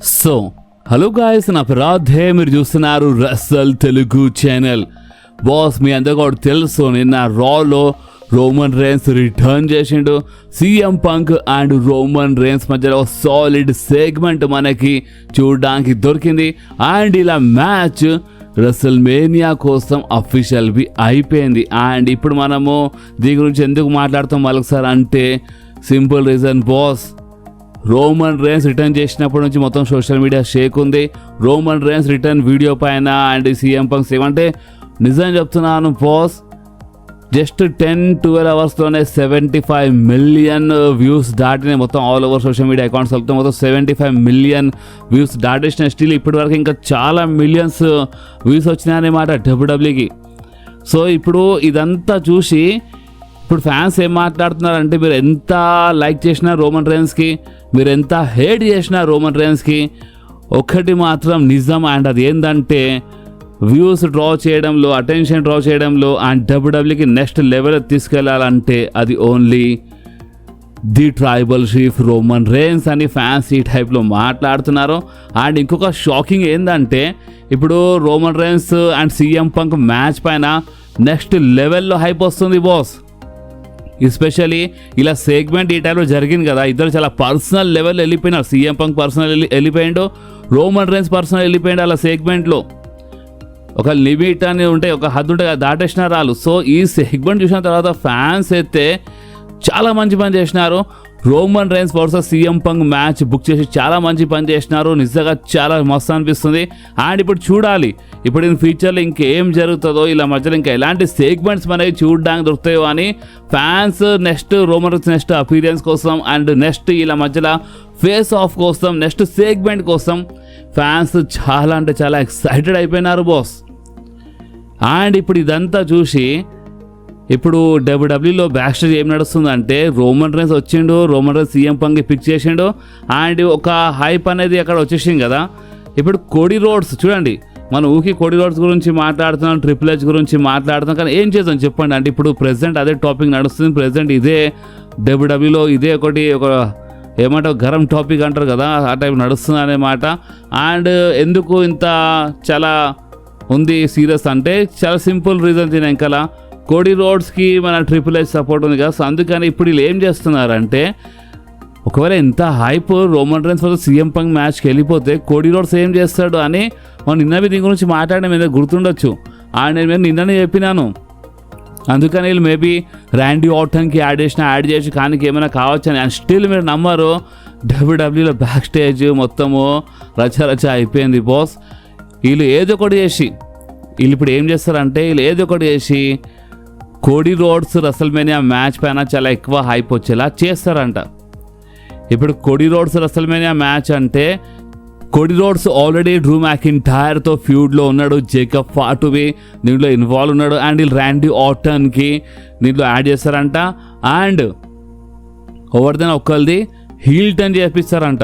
So hello guys, నా రాధే, మీరు చూస్తున్నారు రసల్ తెలుగు ఛానల్. బాస్, మీ అందరికీ కూడా తెలుసు, నిన్న రాలో రోమన్ రేన్స్ రిటర్న్ చేసిండు. CM Punk and Roman rains మధ్యలో సాలిడ్ సెగ్మెంట్ మనకి చూడడానికి దొరికింది. అండ్ ఇలా మ్యాచ్ రెసల్ మేనియా కోసం అఫీషియల్వి అయిపోయింది. అండ్ ఇప్పుడు మనము దీని గురించి ఎందుకు మాట్లాడతాం మరొకసారి అంటే simple reason boss, Roman rains return చేసినప్పటి నుంచి మొత్తం సోషల్ మీడియా షేక్ ఉంది. రోమన్ రేన్స్ రిటర్న్ వీడియో పైన అండ్ సీఎం పంక్ ఏమంటే నిజం చెప్తున్నాను బాస్, జస్ట్ 10-12 అవర్స్లోనే 75 మిలియన్ వ్యూస్ దాటినాయి. మొత్తం all over social media accounts వెళ్తే మొత్తం 75 మిలియన్ వ్యూస్ దాటేసిన. స్టిల్ ఇప్పటి వరకు ఇంకా చాలా మిలియన్స్ వ్యూస్ వచ్చినాయన్నమాట డబ్ల్యూడబ్ల్యూకి. సో ఇప్పుడు ఇదంతా చూసి ఇప్పుడు ఫ్యాన్స్ ఏం మాట్లాడుతున్నారంటే, మీరు ఎంత లైక్ చేసినా రోమన్ రేన్స్కి, మీరు ఎంత హేట్ చేసినా రోమన్ రేన్స్కి, ఒక్కటి మాత్రం నిజం. అండ్ అది ఏంటంటే వ్యూస్ డ్రా చేయడంలో, అటెన్షన్ డ్రా చేయడంలో అండ్ డబ్ల్యూడబ్ల్యూకి నెక్స్ట్ లెవెల్ తీసుకెళ్లాలంటే అది only the tribal chief Roman Reigns అని ఫ్యాన్స్ ఈ టైప్లో మాట్లాడుతున్నారు. అండ్ ఇంకొక షాకింగ్ ఏంటంటే, ఇప్పుడు Roman Reigns and CM Punk match పైన నెక్స్ట్ లెవెల్లో హైప్ వస్తుంది బాస్. ఎస్పెషల్లీ ఇలా సెగ్మెంట్ ఈ టైంలో జరిగింది కదా, ఇద్దరు చాలా పర్సనల్ లెవెల్ వెళ్ళిపోయినారు. సీఎం పంక్ పర్సనల్ వెళ్ళిపోయిండు, రోమన్ రేన్స్ పర్సనల్ వెళ్ళిపోయిండు. అలా సెగ్మెంట్లో ఒక లిమిట్ అని ఉంటే, ఒక హద్దు ఉంటే దాటేసినారు వాళ్ళు. సో ఈ సెగ్మెంట్ చూసిన తర్వాత ఫ్యాన్స్ అయితే చాలా మంచి పని చేసినారు. Roman Reigns versus CM Punk match book చేసి చాలా మంచి పని చేసినారు. నిజంగా చాలా మస్తు అనిపిస్తుంది. అండ్ ఇప్పుడు చూడాలి, ఇప్పుడు ఇన్ ఫ్యూచర్లో ఇంకేం జరుగుతుందో, ఇలా మధ్యలో ఇంకా ఎలాంటి సెగ్మెంట్స్ మనకి చూడడానికి దొరుకుతాయో అని fans next Roman rains next appearance కోసం అండ్ నెక్స్ట్ ఇలా మధ్యలో ఫేస్ ఆఫ్ కోసం, నెక్స్ట్ సెగ్మెంట్ కోసం ఫ్యాన్స్ చాలా అంటే చాలా ఎక్సైటెడ్ అయిపోయినారు బాస్. అండ్ ఇప్పుడు ఇదంతా చూసి ఇప్పుడు డబ్ల్యూడబ్ల్యూలో బ్యాక్ స్టేజ్ ఏం నడుస్తుందంటే, రోమన్ రేన్స్ వచ్చిండు, Roman Reigns CM Punk pick చేసిండు అండ్ ఒక హైప్ అనేది అక్కడ వచ్చేసింది కదా. ఇప్పుడు కోడీ రోడ్స్ చూడండి, మనం ఊకి కోడీ రోడ్స్ గురించి మాట్లాడుతున్నాం, ట్రిపుల్ హెచ్ గురించి మాట్లాడుతున్నాం, కానీ ఏం చేద్దాం చెప్పండి. అంటే ఇప్పుడు ప్రెసెంట్ అదే టాపిక్ నడుస్తుంది. ప్రెసెంట్ ఇదే డబ్ల్యూడబ్ల్యూలో ఇదే ఒకటి ఒక ఏమంటారు గరం టాపిక్ అంటారు కదా, ఆ టైప్ నడుస్తుంది అన్నమాట. అండ్ ఎందుకు ఇంత చాలా ఉంది సీరియస్ అంటే చాలా సింపుల్ రీజన్ దీని వెనకాల. కోడీ రోడ్స్కి మన ట్రిపుల్ హెచ్ సపోర్ట్ ఉంది కదా. సో అందుకని ఇప్పుడు వీళ్ళు ఏం చేస్తున్నారంటే, ఒకవేళ ఎంత hype Roman Reigns versus CM Punk మ్యాచ్కి వెళ్ళిపోతే కోడీ రోడ్స్ ఏం చేస్తాడు అని మనం నిన్నవి దీని గురించి మాట్లాడడం మీద గుర్తుండొచ్చు. అండ్ నేను నిన్ననే చెప్పినాను. అందుకని వీళ్ళు మేబీ ర్యాండీ ఆర్టన్కి యాడ్ చేసి కానీ ఏమైనా కావచ్చు అని. అండ్ స్టిల్ మీరు నమ్మరు, డబ్ల్యూడబ్ల్యూలో బ్యాక్ స్టేజ్ మొత్తము రచ అయిపోయింది బాస్. వీళ్ళు ఏదో ఒకటి చేసి, వీళ్ళు ఇప్పుడు ఏం చేస్తారంటే, వీళ్ళు ఏదో ఒకటి చేసి కోడీ రోడ్స్ రెసల్మేనియా మ్యాచ్ పైన చాలా ఎక్కువ హైప్ వచ్చేలా చేస్తారంట. ఇప్పుడు కోడీ రోడ్స్ రెసల్మేనియా మ్యాచ్ అంటే, కోడీ రోడ్స్ ఆల్రెడీ డ్రూ మ్యాకింటైర్తో ఫ్యూడ్లో ఉన్నాడు, జేకబ్ ఫాటువి దీంట్లో ఇన్వాల్వ్ ఉన్నాడు. అండ్ వీళ్ళు ర్యాండీ ఆర్టన్కి దీంట్లో యాడ్ చేస్తారంట. అండ్ ఓవర్దెన్ ఒక్కరిది హీల్ టర్న్ చేపిస్తారంట.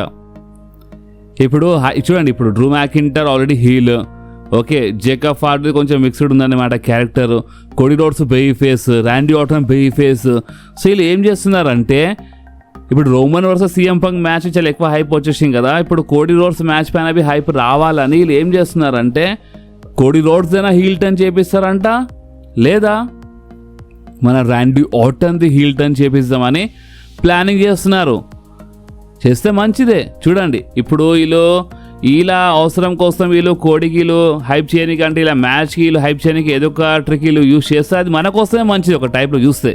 ఇప్పుడు చూడండి, ఇప్పుడు Drew McIntyre already heel, okay, Jacob Fatu కొంచెం మిక్స్డ్ ఉందన్నమాట character. Cody Rhodes babyface, Randy Orton babyface. So వీళ్ళు ఏం చేస్తున్నారంటే, ఇప్పుడు Roman versus CM Punk match చాలా ఎక్కువ హైప్ వచ్చేసింది కదా, ఇప్పుడు కోడీ రోడ్స్ మ్యాచ్ పైన అవి హైప్ రావాలని వీళ్ళు ఏం చేస్తున్నారంటే, కోడీ రోడ్స్ అయినా హీల్ టర్న్ చేపిస్తారంట, లేదా మన ర్యాండీ ఆర్టన్ది హీల్ టర్న్ చేపిద్దామని ప్లానింగ్ చేస్తున్నారు. చేస్తే మంచిదే. చూడండి, ఇప్పుడు ఇలా అవసరం కోసం వీళ్ళు కోడికి హైప్ చేయడానికి అంటే ఇలా మ్యాచ్కి వీళ్ళు హైప్ చేయడానికి ఏదో ఒక ట్రిక్ వీళ్ళు యూజ్ చేస్తే అది మన కోసమే మంచిది ఒక టైప్లో చూస్తే.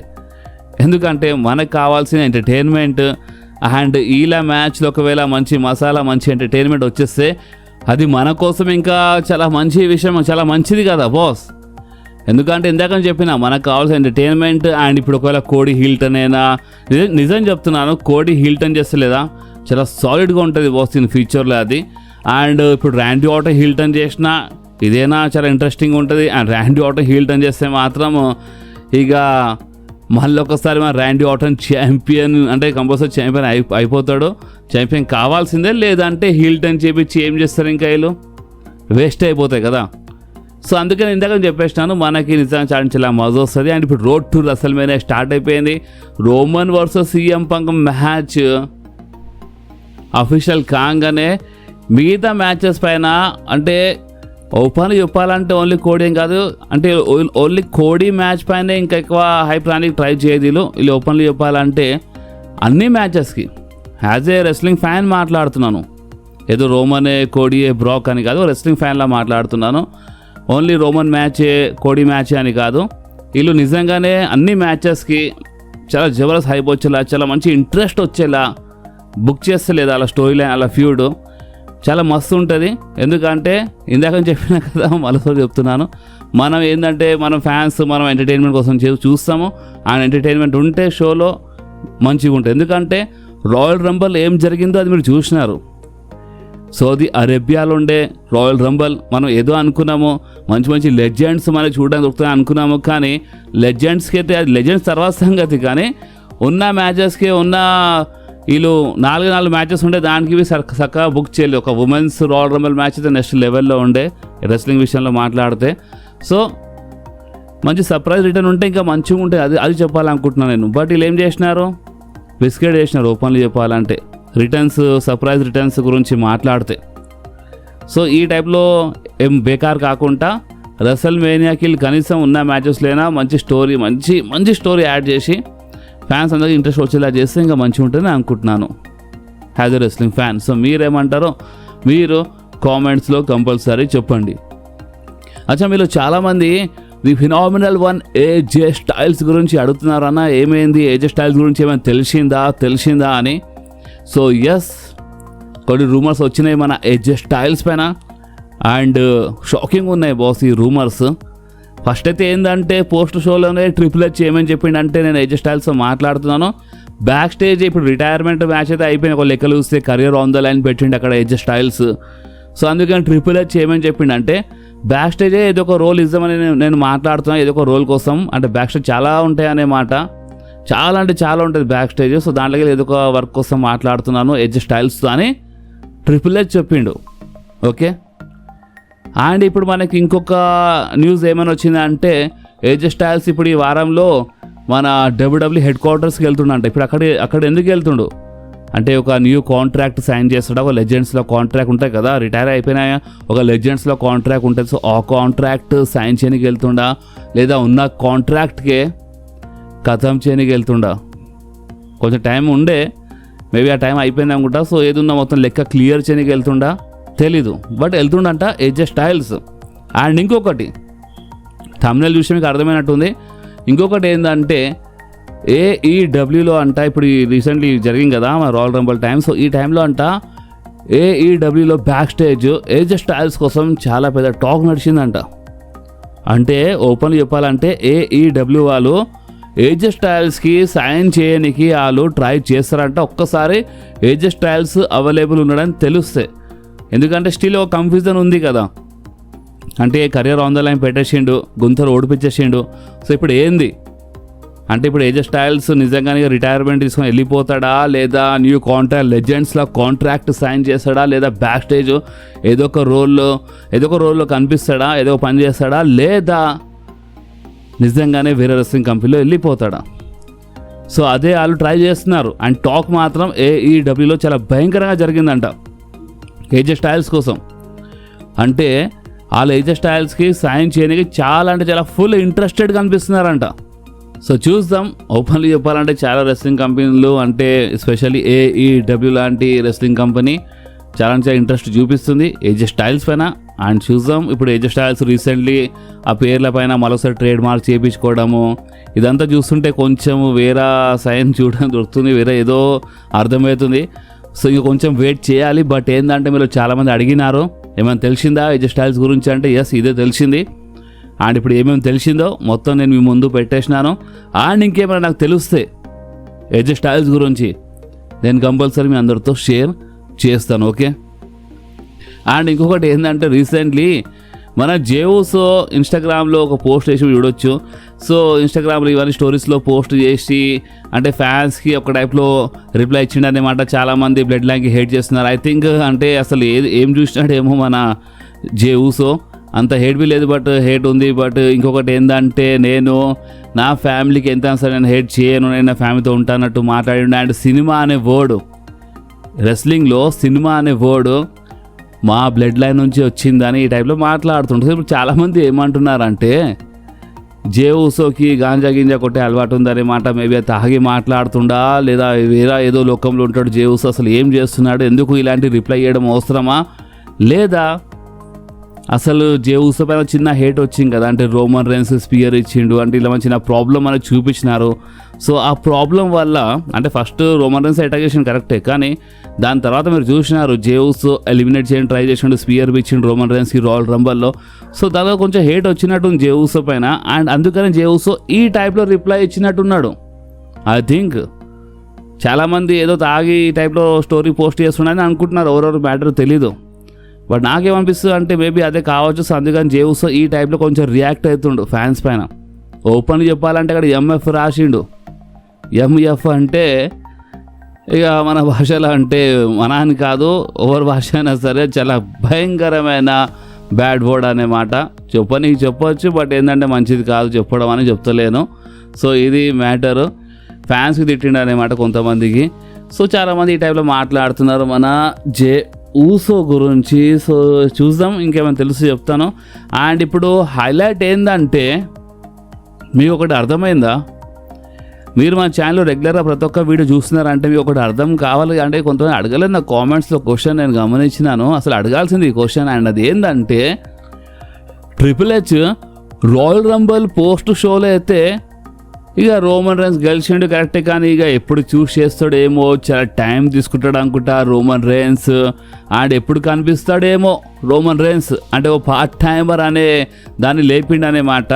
ఎందుకంటే మనకు కావాల్సిన ఎంటర్టైన్మెంట్ అండ్ ఇలా మ్యాచ్లో ఒకవేళ మంచి మసాలా, మంచి ఎంటర్టైన్మెంట్ వచ్చేస్తే అది మన కోసం ఇంకా చాలా మంచి విషయం, చాలా మంచిది కదా బాస్. ఎందుకంటే ఇందాక చెప్పిన మనకు కావాల్సిన ఎంటర్టైన్మెంట్. అండ్ ఇప్పుడు ఒకవేళ కోడీ హీల్టన్ అయినా, నిజం చెప్తున్నాను, కోడీ హీల్టన్ చేస్తలేదా చాలా సాలిడ్గా ఉంటుంది బాస్ ఇన్ ఫ్యూచర్లో అది. అండ్ ఇప్పుడు ర్యాండీ ఆర్టన్ హీల్టన్ చేసినా ఇదేనా చాలా ఇంట్రెస్టింగ్ ఉంటుంది. అండ్ ర్యాండీ ఆర్టన్ హీల్టన్ చేస్తే మాత్రం ఇక మళ్ళీ ఒకసారి మన ర్యాండీ ఆర్టన్ ఛాంపియన్ అంటే కంపల్సరీ ఛాంపియన్ అయిపోతాడు. ఛాంపియన్ కావాల్సిందే, లేదంటే హీల్టన్ చేపించి ఏం చేస్తారు, ఇంకా వీళ్ళు వేస్ట్ అయిపోతాయి కదా. సో అందుకని ఇందాక చెప్పేసినాను, మనకి నిజంగా చాలా మజా వస్తుంది. అండ్ ఇప్పుడు రోడ్ టు రెసల్మేనియా స్టార్ట్ అయిపోయింది. Roman versus CM Punk match official కాగానే మిగతా మ్యాచెస్ పైన అంటే ఓపెన్గా చెప్పాలంటే ఓన్లీ కోడి ఏం కాదు, అంటే ఓన్లీ కోడి మ్యాచ్ పైన ఇంకా ఎక్కువ హైప్ రానికి ట్రై చేయదు వీళ్ళు ఓపెన్గా చెప్పాలంటే అన్ని మ్యాచెస్కి. యాజ్ ఏ రెస్లింగ్ ఫ్యాన్ మాట్లాడుతున్నాను, ఏదో రోమనే కోడియే బ్రాక్ అని కాదు, రెస్లింగ్ ఫ్యాన్లా మాట్లాడుతున్నాను. ఓన్లీ రోమన్ మ్యాచే కోడి మ్యాచే అని కాదు, వీళ్ళు నిజంగానే అన్ని మ్యాచెస్కి చాలా జబర్దస్త్ హైప్ వచ్చేలా, చాలా మంచి ఇంట్రెస్ట్ వచ్చేలా బుక్ చేస్తలేదు అలా స్టోరీ లైన్, అలా ఫ్యూడ్ చాలా మస్తు ఉంటుంది. ఎందుకంటే ఇందాక చెప్పిన కదా, మరోసారి చెప్తున్నాను, మనం ఏంటంటే మనం ఫ్యాన్స్ మనం ఎంటర్టైన్మెంట్ కోసం చూస్తాము. ఆ ఎంటర్టైన్మెంట్ ఉంటే షోలో మంచిగా ఉంటుంది. ఎందుకంటే రాయల్ రంబల్ ఏం జరిగిందో అది మీరు చూసినారు. సౌదీ అరేబియాలో ఉండే రాయల్ రంబల్ మనం ఏదో అనుకున్నాము, మంచి మంచి లెజెండ్స్ మనకి చూడడానికి దొరుకుతాయి అనుకున్నాము. కానీ లెజెండ్స్కి అయితే అది లెజెండ్స్ తర్వాత సంగతి, కానీ ఉన్న మ్యాచెస్కి ఉన్న వీళ్ళు 4 మ్యాచెస్ ఉండే దానికి చక్కగా బుక్ చేయలేదు. ఒక ఉమెన్స్ రాయల్ రంబల్ మ్యాచ్ అయితే నెక్స్ట్ లెవెల్లో ఉండే రెస్లింగ్ విషయంలో మాట్లాడితే. సో మంచి సర్ప్రైజ్ రిటర్న్ ఉంటే ఇంకా మంచిగా ఉంటుంది, అది చెప్పాలనుకుంటున్నాను నేను. బట్ వీళ్ళు ఏం చేసినారు, బిస్కెట్ చేసినారు ఓపెన్లీ చెప్పాలంటే రిటర్న్స్, సర్ప్రైజ్ రిటర్న్స్ గురించి మాట్లాడితే. సో ఈ టైప్లో ఏం బేకార్ కాకుండా రెసల్ మేనియాకి కనీసం ఉన్న మ్యాచెస్లైనా మంచి స్టోరీ, మంచి స్టోరీ యాడ్ చేసి ఫ్యాన్స్ అందరికీ ఇంట్రెస్ట్ వచ్చేలా చేస్తే ఇంకా మంచిగా ఉంటుందని అనుకుంటున్నాను as a wrestling fan. So మీరేమంటారో మీరు కామెంట్స్లో కంపల్సరీ చెప్పండి. అచ్చా, మీరు చాలామంది the phenomenal one AJ Styles గురించి అడుగుతున్నారు అన్న, ఏమైంది ఏజే స్టైల్స్ గురించి ఏమైనా తెలిసిందా అని. సో ఎస్, కొన్ని రూమర్స్ వచ్చినాయి మన ఏజే స్టైల్స్ పైన, అండ్ షాకింగ్ ఉన్నాయి బాస్ ఈ రూమర్స్. ఫస్ట్ అయితే ఏంటంటే పోస్ట్ షోలోనే ట్రిపుల్ హెచ్ ఏమని చెప్పిండంటే, నేను ఏజే స్టైల్స్తో మాట్లాడుతున్నాను, బ్యాక్ స్టేజ్ ఇప్పుడు రిటైర్మెంట్ మ్యాచ్ అయితే అయిపోయిన ఒక లెక్కలు చూస్తే కెరియర్ ఆన్ ద లైన్ పెట్టిండు అక్కడ ఏజే స్టైల్స్. సో అందుకని ట్రిపుల్ హెచ్ ఏమని చెప్పిండంటే, బ్యాక్ స్టేజే ఏదో ఒక రోల్ ఇద్దామని నేను మాట్లాడుతున్నాను, ఏదో ఒక రోల్ కోసం. అంటే బ్యాక్ స్టేజ్ చాలా ఉంటాయి అనే మాట, చాలా అంటే చాలా ఉంటుంది బ్యాక్ స్టేజ్. సో దాంట్లోకి ఏదో ఒక వర్క్ కోసం మాట్లాడుతున్నాను ఏజే స్టైల్స్తో అని ట్రిపుల్ హెచ్ చెప్పిండు. ఓకే, అండ్ ఇప్పుడు మనకి ఇంకొక న్యూస్ ఏమైనా వచ్చిందంటే, ఏజే స్టైల్స్ ఇప్పుడు ఈ వారంలో మన డబ్ల్యూడబ్ల్యూ హెడ్ క్వార్టర్స్కి వెళ్తుండంట. ఇప్పుడు అక్కడ ఎందుకు వెళ్తుండు అంటే, ఒక న్యూ కాంట్రాక్ట్ సైన్ చేస్తాడు. ఒక లెజెండ్స్లో కాంట్రాక్ట్ ఉంటాయి కదా, రిటైర్ అయిపోయినా ఒక లెజెండ్స్లో కాంట్రాక్ట్ ఉంటుంది. సో ఆ కాంట్రాక్ట్ సైన్ చేయడానికి వెళ్తుండా, లేదా ఉన్న కాంట్రాక్ట్కే ఖతం చేయడానికి వెళ్తుండా. కొంచెం టైం ఉండే, మేబీ ఆ టైం అయిపోయింది అనుకుంటా. సో ఏదున్నా మొత్తం లెక్క క్లియర్ చేయడానికి వెళ్తుండా తెలీదు, బట్ వెళ్తుండంట ఏజే స్టైల్స్. అండ్ ఇంకొకటి థంబ్నెయిల్ చూసి మీకు అర్థమైనట్టుంది. ఇంకొకటి ఏంటంటే ఏఈడబ్ల్యూలో అంట, ఇప్పుడు రీసెంట్లీ జరిగింది కదా మన రాయల్ రంబల్ టైం. సో ఈ టైంలో అంట ఏఈడబ్ల్యూలో బ్యాక్ స్టేజ్ ఏజే స్టైల్స్ కోసం చాలా పెద్ద టాక్ నడిచిందంట. అంటే ఓపెన్గా చెప్పాలంటే ఏఈడబ్ల్యూ వాళ్ళు ఏజే స్టైల్స్కి సైన్ చేయడానికి వాళ్ళు ట్రై చేస్తారంట. ఒక్కసారి ఏజే స్టైల్స్ అవైలబుల్ ఉండడానికి తెలుస్తే, ఎందుకంటే స్టిల్ ఒక కన్ఫ్యూజన్ ఉంది కదా, అంటే కెరియర్ ఆన్ ద లైన్ పెట్టేసిండు, గుంతలు ఓడిపించేసిండు. సో ఇప్పుడు ఏంది అంటే, ఇప్పుడు ఏజే స్టైల్స్ నిజంగానే రిటైర్మెంట్ తీసుకొని వెళ్ళిపోతాడా, లేదా న్యూ కాంట్రాక్ట్ లెజెండ్స్లో కాంట్రాక్ట్ సైన్ చేస్తాడా, లేదా బ్యాక్ స్టేజ్ ఏదో ఒక రోల్లో కనిపిస్తాడా, ఏదో పని చేస్తాడా, లేదా నిజంగానే వేరే రెస్లింగ్ కంపెనీలో వెళ్ళిపోతాడా. సో అదే వాళ్ళు ట్రై చేస్తున్నారు. అండ్ టాక్ మాత్రం ఏఈడబ్ల్యూలో చాలా భయంకరంగా జరిగిందంట ఏజే స్టైల్స్ కోసం. అంటే వాళ్ళు ఏజే స్టైల్స్కి సైన్ చేయడానికి చాలా అంటే చాలా ఫుల్ ఇంట్రెస్టెడ్గా అనిపిస్తున్నారంట. సో చూద్దాం. ఓపెన్లీ చెప్పాలంటే చాలా రెస్లింగ్ కంపెనీలు, అంటే ఎస్పెషల్లీ ఏఈడబ్ల్యూ లాంటి రెస్లింగ్ కంపెనీ చాలా ఇంట్రెస్ట్ చూపిస్తుంది ఏజే స్టైల్స్ పైన. అండ్ చూద్దాం, ఇప్పుడు ఏజే స్టైల్స్ రీసెంట్లీ ఆ పేర్ల పైన మరోసారి ట్రేడ్ మార్క్ చేయించుకోవడము, ఇదంతా చూస్తుంటే కొంచెం వేరే సైన్ చూడడం దొరుకుతుంది, వేరే ఏదో అర్థమవుతుంది. సో ఇంక కొంచెం వెయిట్ చేయాలి. బట్ ఏంటంటే మీరు చాలామంది అడిగినారు ఏమైనా తెలిసిందా ఏజే స్టైల్స్ గురించి అంటే, ఎస్ ఇదే తెలిసింది. అండ్ ఇప్పుడు ఏమేమి తెలిసిందో మొత్తం నేను మీ ముందు పెట్టేసినాను. అండ్ ఇంకేమైనా నాకు తెలిస్తే ఏజే స్టైల్స్ గురించి నేను కంపల్సరీ మీ అందరితో షేర్ చేస్తాను. ఓకే, అండ్ ఇంకొకటి ఏంటంటే, రీసెంట్లీ మన జేవుస్ ఇన్స్టాగ్రామ్లో ఒక పోస్ట్ చేసి చూడొచ్చు. సో ఇన్స్టాగ్రామ్లో ఇవన్నీ స్టోరీస్లో పోస్ట్ చేసి అంటే ఫ్యాన్స్కి ఒక టైప్లో రిప్లై ఇచ్చిండు అనమాట. చాలామంది బ్లడ్ లైన్కి హేట్ చేస్తున్నారు. ఐ థింక్ అంటే అసలు ఏం చూసినాడేమో మన జేవుసో, అంత హేట్ బి లేదు, బట్ హేట్ ఉంది. బట్ ఇంకొకటి ఏంటంటే, నేను నా ఫ్యామిలీకి ఎంత సరే నేను హేట్ చేయను, నేను నా ఫ్యామిలీతో ఉంటానట్టు మాట్లాడి. అండ్ సినిమా అనే వర్డ్, రెస్లింగ్లో సినిమా అనే వర్డ్ మా బ్లడ్ లైన్ నుంచి వచ్చిందని ఈ టైప్లో మాట్లాడుతుంటారు. ఇప్పుడు చాలామంది ఏమంటున్నారంటే జే ఊసోకి గాంజా గింజా కొట్టే అలవాటు ఉందనే మాట మేబీ తాగి మాట్లాడుతుండా, లేదా వేరే ఏదో లోకంలో ఉంటాడు జే ఊసో, అసలు ఏం చేస్తున్నాడు, ఎందుకు ఇలాంటి రిప్లై చేయడం అవసరమా, లేదా అసలు జే ఊసో పైన చిన్న హేట్ వచ్చింది కదా, అంటే రోమన్ రైన్స్ స్పియర్ ఇచ్చిండు అంటే ఇలా చిన్న ప్రాబ్లం అనేది చూపించినారు. సో ఆ ప్రాబ్లం వల్ల అంటే ఫస్ట్ రోమన్ రైన్స్ అటాక్ చేసిన కరెక్టే, కానీ దాని తర్వాత మీరు చూసినారు జే ఊసో ఎలిమినేట్ చేయడం ట్రై చేసిండు, స్పియర్ ఇచ్చిండు రోమన్ రైన్స్కి రాయల్ రంబల్లో. సో దాదాపు కొంచెం హేట్ వచ్చినట్టు జే ఊసో పైన, అండ్ అందుకని జే ఊసో ఈ టైప్లో రిప్లై ఇచ్చినట్టున్నాడు. ఐ థింక్ చాలామంది ఏదో తాగి ఈ టైప్లో స్టోరీ పోస్ట్ చేస్తున్నారని అనుకుంటున్నారు, ఎవరెవరు మ్యాటర్ తెలీదు. బట్ నాకేమనిపిస్తుంది అంటే మేబీ అదే కావచ్చు. సో అందుకని జే ఊసో ఈ టైప్లో కొంచెం రియాక్ట్ అవుతుండు ఫ్యాన్స్ పైన. ఓపెన్ చెప్పాలంటే అక్కడ ఎంఎఫ్ రాసిండు. ఎంఎఫ్ అంటే ఇక మన భాషలో అంటే మన అని కాదు, ఎవరి భాష అయినా సరే చాలా భయంకరమైన బ్యాడ్ వర్డ్ అనే మాట. చెప్పనీకి చెప్పొచ్చు, బట్ ఏంటంటే మంచిది కాదు చెప్పడం అని చెప్తలేను. సో ఇది మ్యాటరు. ఫ్యాన్స్కి తిట్టిండు అనేమాట కొంతమందికి. సో చాలామంది ఈ టైప్లో మాట్లాడుతున్నారు మన జే ఊసో గురించి. సో చూద్దాం, ఇంకేమైనా తెలుసు చెప్తాను. అండ్ ఇప్పుడు హైలైట్ ఏంటంటే మీకు ఒకటి అర్థమైందా, మీరు మా ఛానల్లో రెగ్యులర్గా ప్రతి ఒక్క వీడియో చూస్తున్నారంటే మీకు ఒకటి అర్థం కావాలి. అంటే కొంతమంది అడగలేదు నా కామెంట్స్లో క్వశ్చన్, నేను గమనించినాను. అసలు అడగాల్సింది ఈ క్వశ్చన్, అండ్ అది ఏంటంటే triple H royal Rumble post షోలో అయితే ఇక రోమన్ రైన్స్ గెలిచిండు కరెక్టే, కానీ ఇక ఎప్పుడు చూస్ చేస్తాడేమో, చాలా టైం తీసుకుంటాడు అనుకుంటా రోమన్ రైన్స్. అండ్ ఎప్పుడు కనిపిస్తాడేమో రోమన్ రైన్స్ అంటే ఓ పార్ట్ టైమర్ అనే దాన్ని లేపిండు అనే మాట.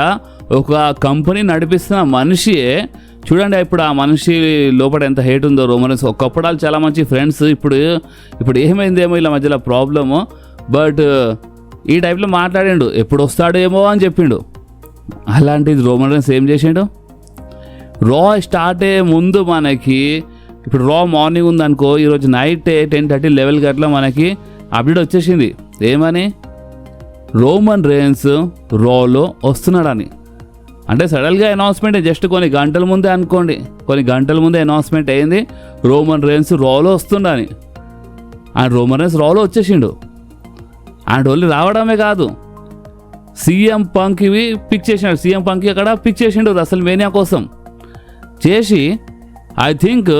ఒక కంపెనీ నడిపిస్తున్న మనిషియే చూడండి, ఇప్పుడు ఆ మనిషి లోపల ఎంత హేట్ ఉందో రోమన్ రైన్స్. ఒకప్పుడు వాళ్ళు చాలా మంచి ఫ్రెండ్స్, ఇప్పుడు ఏమైందేమో ఇలా మధ్యలో ప్రాబ్లము. బట్ ఈ టైప్లో మాట్లాడిండు, ఎప్పుడు వస్తాడేమో అని చెప్పిండు. అలాంటిది రోమన్ రైన్స్ ఏం చేసిండు, రా స్టార్ట్ అయ్యే ముందు మనకి ఇప్పుడు రా మార్నింగ్ ఉందనుకో, ఈరోజు నైట్ 10:30, 11 గంటల మనకి అప్డేట్ వచ్చేసింది. ఏమని, రోమన్ రైన్స్ రాలో వస్తున్నాడని. అంటే సడన్గా అనౌన్స్మెంట్ జస్ట్ కొన్ని గంటల ముందే అనుకోండి, కొన్ని గంటల ముందే అనౌన్స్మెంట్ అయింది రోమన్ రైన్స్ రాలో వస్తుండని. అండ్ రోమన్ రైన్స్ రాలో వచ్చేసిండు. అండ్ ఓన్లీ రావడమే కాదు, సీఎం పంక్ ఇవి పిక్ చేసినాడు. సీఎం పంక్ అక్కడ పిక్ చేసిండు అసలు మేనియా కోసం చేసి, ఐ థింక్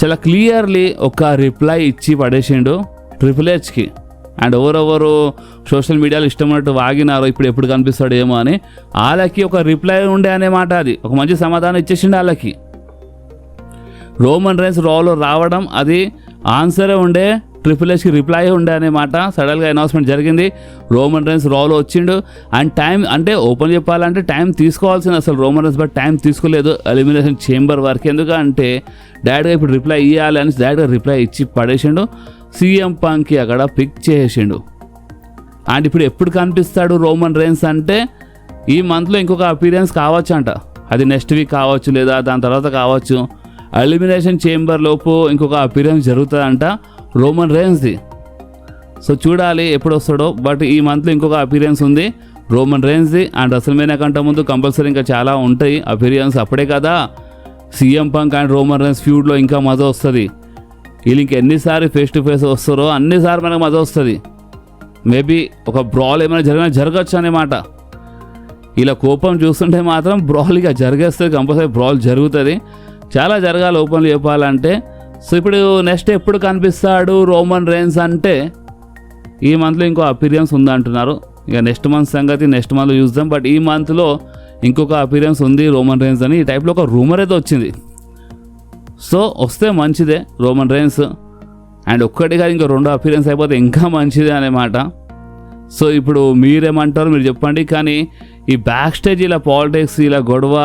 చాలా క్లియర్లీ ఒక రిప్లై ఇచ్చి పడేసిండు ట్రిపుల్ హెచ్కి. అండ్ ఎవరెవరు సోషల్ మీడియాలో ఇష్టం ఉన్నట్టు వాగినారో ఇప్పుడు ఎప్పుడు కనిపిస్తాడు ఏమో అని, వాళ్ళకి ఒక రిప్లై ఉండే అనే మాట. అది ఒక మంచి సమాధానం ఇచ్చేసిండు వాళ్ళకి. రోమన్ రైన్స్ రాలో రావడం అది ఆన్సరే ఉండే, ట్రిపుల్ హెచ్కి రిప్లై ఉండే అనే మాట. సడన్గా అనౌన్స్మెంట్ జరిగింది, రోమన్ రైన్స్ రాలో వచ్చిండు. అండ్ టైం అంటే ఓపెన్ చెప్పాలంటే టైం తీసుకోవాల్సింది అసలు రోమన్ రైన్స్, బట్ టైం తీసుకోలేదు ఎలిమినేషన్ చేంబర్ వరకు. ఎందుకంటే డైరెక్ట్గా ఇప్పుడు రిప్లై ఇవ్వాలి అని డైరెక్ట్గా రిప్లై ఇచ్చి పడేసిండు. సీఎం పంక్కి అక్కడ పిక్ చేసిండు. అండ్ ఇప్పుడు ఎప్పుడు కనిపిస్తాడు రోమన్ రైన్స్ అంటే ఈ మంత్లో ఇంకొక అపీరియన్స్ కావచ్చు అంట. అది నెక్స్ట్ వీక్ కావచ్చు, లేదా దాని తర్వాత కావచ్చు. ఎలిమినేషన్ చేంబర్ లోపు ఇంకొక అపీరియన్స్ జరుగుతుందంట రోమన్ రైన్స్ది. సో చూడాలి ఎప్పుడు వస్తాడో. బట్ ఈ మంత్లో ఇంకొక అపీరియన్స్ ఉంది రోమన్ రైన్స్ది. అండ్ అసలు కంటే ముందు కంపల్సరీ ఇంకా చాలా ఉంటాయి అపీరియన్స్. అప్పుడే కదా CM Punk and Roman Reigns ఫ్యూడ్లో ఇంకా మజా వస్తుంది. వీళ్ళు ఇంక ఎన్నిసార్లు ఫేస్ టు ఫేస్ వస్తారో అన్నిసార్లు మనకు మజా వస్తుంది. మేబీ ఒక బ్రాల్ ఏమైనా జరగచ్చు అనే మాట. ఇలా కోపం చూస్తుంటే మాత్రం బ్రాల్ ఇక జరిగేస్తుంది, కంపల్సరీ బ్రాల్ జరుగుతుంది. చాలా జరగాలి ఓపెన్లు చెప్పాలంటే. సో ఇప్పుడు నెక్స్ట్ ఎప్పుడు కనిపిస్తాడు రోమన్ రైన్స్ అంటే ఈ మంత్లో ఇంకో అపీరియన్స్ ఉందంటున్నారు. ఇక నెక్స్ట్ మంత్ సంగతి నెక్స్ట్ మంత్లో చూద్దాం. బట్ ఈ మంత్లో ఇంకొక అపీరియన్స్ ఉంది రోమన్ రైన్స్ అని ఈ టైప్లో ఒక రూమర్ అయితే వచ్చింది. సో వస్తే మంచిదే రోమన్ రైన్స్. అండ్ ఒక్కటిగా ఇంకా 2 అపీరియన్స్ అయిపోతే ఇంకా మంచిదే అనే మాట. సో ఇప్పుడు మీరేమంటారు మీరు చెప్పండి. కానీ ఈ బ్యాక్ స్టేజ్ ఇలా పాలిటిక్స్ ఇలా గొడవ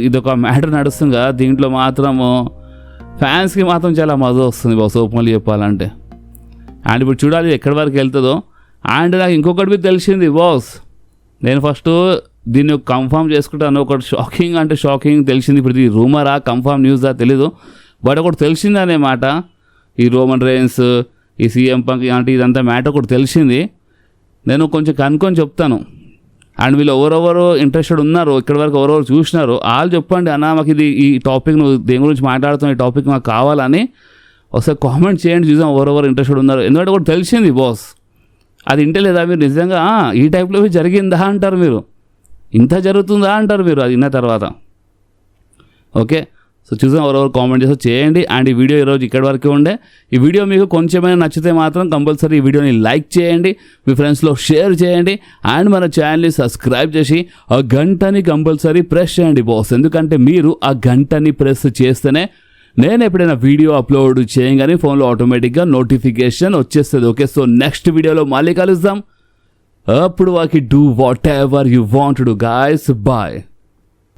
ఇదొక మ్యాటర్ నడుస్తుంది కదా, దీంట్లో మాత్రము ఫ్యాన్స్కి మాత్రం చాలా మజా వస్తుంది బాస్ ఓపెన్లీ చెప్పాలంటే. అండ్ ఇప్పుడు చూడాలి ఎక్కడి వరకు వెళ్తుందో. అండ్ నాకు ఇంకొకటి మీద తెలిసింది బాస్, నేను ఫస్ట్ దీన్ని కన్ఫర్మ్ చేసుకుంటాను. ఒకటి షాకింగ్ అంటే షాకింగ్ తెలిసింది. ఇప్పుడు ఇది రూమరా కన్ఫర్మ్ న్యూస్దా తెలీదు, బట్ ఒకటి తెలిసింది అనే మాట. ఈ రోమన్ రైన్స్ ఈ సీఎం పంక్ అంటే ఇదంతా మ్యాటర్ ఒకటి తెలిసింది. నేను కొంచెం కనుక్కొని చెప్తాను. అండ్ వీళ్ళు ఎవరెవరు ఇంట్రెస్టెడ్ ఉన్నారో ఇక్కడి వరకు ఎవరెవరు చూసినారో వాళ్ళు చెప్పండి, అన్న మాకు ఇది ఈ టాపిక్ నువ్వు దేని గురించి మాట్లాడుతున్నావు, ఈ టాపిక్ మాకు కావాలని ఒకసారి కామెంట్ చేయండి, చూసాం ఎవరెవరు ఇంట్రెస్టెడ్ ఉన్నారు. ఎందుకంటే కూడా తెలిసింది బాస్, అది ఇంటే లేదా మీరు నిజంగా ఈ టైప్లో జరిగిందా అంటారు మీరు, ఇంత జరుగుతుందా అంటారు మీరు అది విన్న తర్వాత. ఓకే, సో చూసాం ఎవరెవరు కామెంట్ చేయండి. అండ్ ఈ వీడియో ఈరోజు ఇక్కడి వరకే ఉండే. ఈ వీడియో మీకు కొంచెమైనా నచ్చితే మాత్రం కంపల్సరీ ఈ వీడియోని లైక్ చేయండి, మీ ఫ్రెండ్స్లో షేర్ చేయండి, అండ్ మన ఛానల్ని సబ్స్క్రైబ్ చేసి ఆ గంటని కంపల్సరీ ప్రెస్ చేయండి బాస్. ఎందుకంటే మీరు ఆ గంటని ప్రెస్ చేస్తేనే నేను ఎప్పుడైనా వీడియో అప్లోడ్ చేయగానే ఫోన్లో ఆటోమేటిక్గా నోటిఫికేషన్ వచ్చేస్తుంది. ఓకే, సో నెక్స్ట్ వీడియోలో మళ్ళీ కలుద్దాం. అప్పుడు వాకి do whatever you want to do guys. Bye.